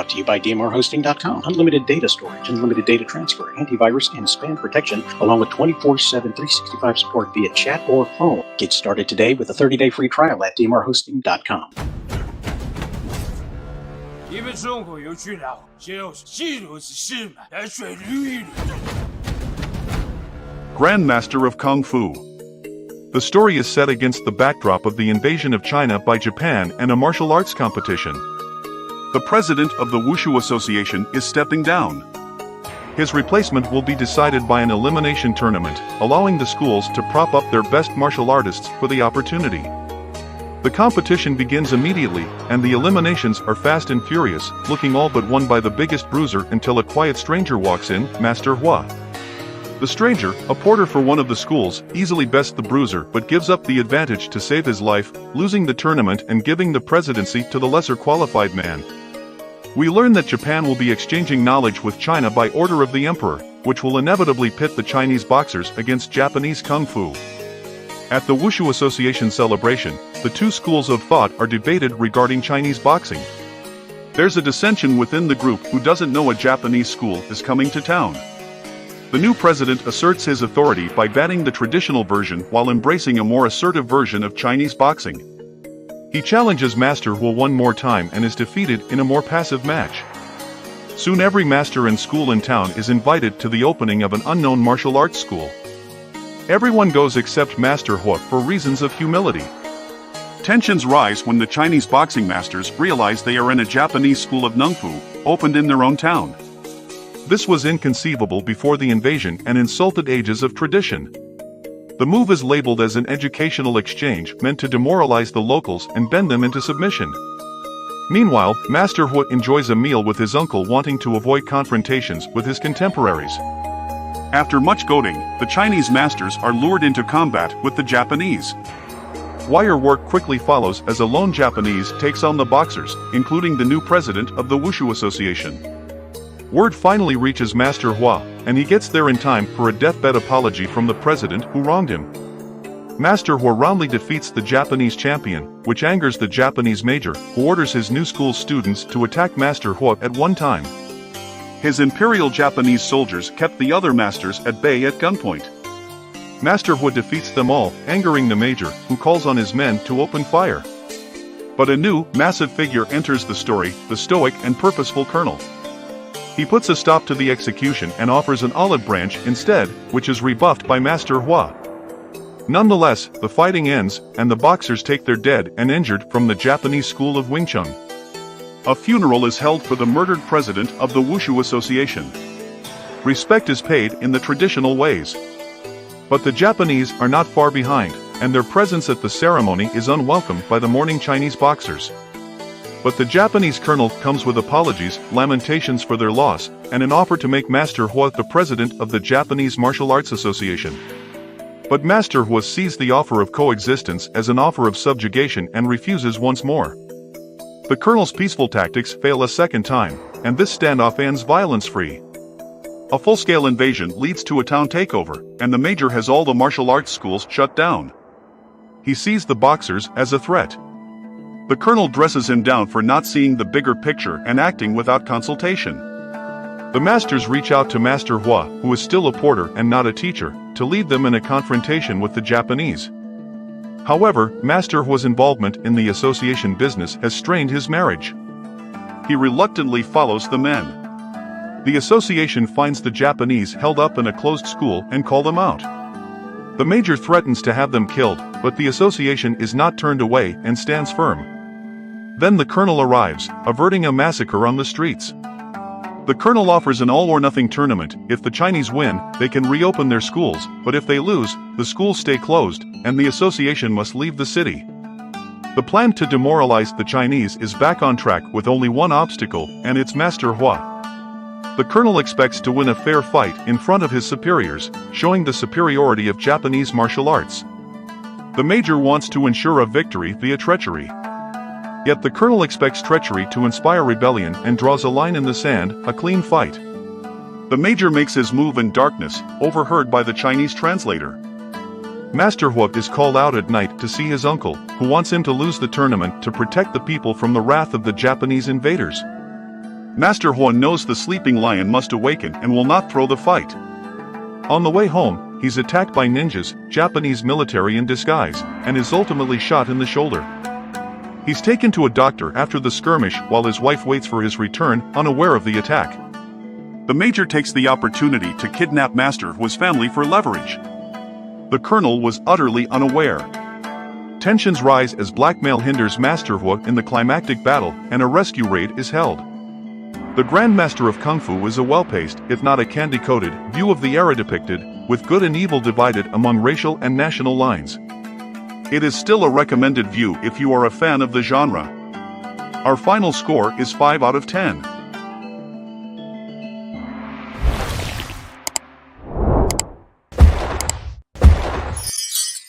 Brought to you by DMRhosting.com. Unlimited data storage, unlimited data transfer, antivirus, and spam protection, along with 24/7, 365 support via chat or phone. Get started today with a 30-day free trial at DMRhosting.com. 你们中国有句老话，就是细路是是嘛，来水捋一捋。 Grandmaster of Kung Fu. The story is set against the backdrop of the invasion of China by Japan and a martial arts competition. The president of the Wushu Association is stepping down. His replacement will be decided by an elimination tournament, allowing the schools to prop up their best martial artists for the opportunity. The competition begins immediately, and the eliminations are fast and furious, looking all but won by the biggest bruiser until a quiet stranger walks in, Master Hua. The stranger, a porter for one of the schools, easily bests the bruiser but gives up the advantage to save his life, losing the tournament and giving the presidency to the lesser qualified man. We learn that Japan will be exchanging knowledge with China by order of the emperor, which will inevitably pit the Chinese boxers against Japanese Kung Fu. At the Wushu Association celebration, the two schools of thought are debated regarding Chinese boxing. There's a dissension within the group who doesn't know a Japanese school is coming to town. The new president asserts his authority by banning the traditional version while embracing a more assertive version of Chinese boxing. He challenges Master Hua one more time and is defeated in a more passive match. Soon every master and school in town is invited to the opening of an unknown martial arts school. Everyone goes except Master Hua for reasons of humility. Tensions rise when the Chinese boxing masters realize they are in a Japanese school of Kung Fu, opened in their own town. This was inconceivable before the invasion and insulted ages of tradition. The move is labeled as an educational exchange meant to demoralize the locals and bend them into submission. Meanwhile, Master Hua enjoys a meal with his uncle, wanting to avoid confrontations with his contemporaries. After much goading, the Chinese masters are lured into combat with the Japanese. Wire work quickly follows as a lone Japanese takes on the boxers, including the new president of the Wushu Association. Word finally reaches Master Hua, and he gets there in time for a deathbed apology from the president who wronged him. Master Hua roundly defeats the Japanese champion, which angers the Japanese major, who orders his new school's students to attack Master Hua at one time. His imperial Japanese soldiers kept the other masters at bay at gunpoint. Master Hua defeats them all, angering the major, who calls on his men to open fire. But a new, massive figure enters the story, the stoic and purposeful colonel. He puts a stop to the execution and offers an olive branch instead, which is rebuffed by Master Hua. Nonetheless, the fighting ends, and the boxers take their dead and injured from the Japanese school of Wing Chun. A funeral is held for the murdered president of the Wushu Association. Respect is paid in the traditional ways. But the Japanese are not far behind, and their presence at the ceremony is unwelcomed by the mourning Chinese boxers. But the Japanese colonel comes with apologies, lamentations for their loss, and an offer to make Master Hua the president of the Japanese Martial Arts Association. But Master Hua sees the offer of coexistence as an offer of subjugation and refuses once more. The colonel's peaceful tactics fail a second time, and this standoff ends violence-free. A full-scale invasion leads to a town takeover, and the major has all the martial arts schools shut down. He sees the boxers as a threat. The colonel dresses him down for not seeing the bigger picture and acting without consultation. The masters reach out to Master Hua, who is still a porter and not a teacher, to lead them in a confrontation with the Japanese. However, Master Hua's involvement in the association business has strained his marriage. He reluctantly follows the men. The association finds the Japanese held up in a closed school and call them out. The major threatens to have them killed, but the association is not turned away and stands firm. Then the colonel arrives, averting a massacre on the streets. The colonel offers an all-or-nothing tournament. If the Chinese win, they can reopen their schools, but if they lose, the schools stay closed, and the association must leave the city. The plan to demoralize the Chinese is back on track with only one obstacle, and it's Master Hua. The colonel expects to win a fair fight in front of his superiors, showing the superiority of Japanese martial arts. The major wants to ensure a victory via treachery. Yet the colonel expects treachery to inspire rebellion and draws a line in the sand, a clean fight. The major makes his move in darkness, overheard by the Chinese translator. Master Hua is called out at night to see his uncle, who wants him to lose the tournament to protect the people from the wrath of the Japanese invaders. Master Huan knows the sleeping lion must awaken and will not throw the fight. On the way home, he's attacked by ninjas, Japanese military in disguise, and is ultimately shot in the shoulder. He's taken to a doctor after the skirmish while his wife waits for his return, unaware of the attack. The major takes the opportunity to kidnap Master Hua's family for leverage. The colonel was utterly unaware. Tensions rise as blackmail hinders Master Hua in the climactic battle, and a rescue raid is held. The Grandmaster of Kung Fu is a well-paced, if not a candy-coated, view of the era depicted, with good and evil divided among racial and national lines. It is still a recommended view if you are a fan of the genre. Our final score is 5 out of 10.